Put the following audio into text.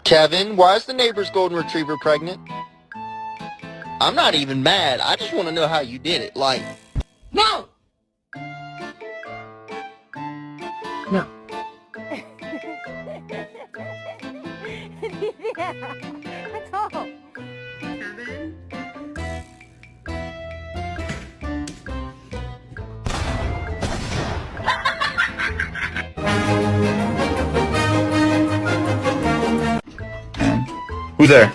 Kevin, why is the neighbor's golden retriever pregnant? I'm not even mad. I just want to know how you did it. Like, no! No. Yeah, that's all. Kevin? Who's there?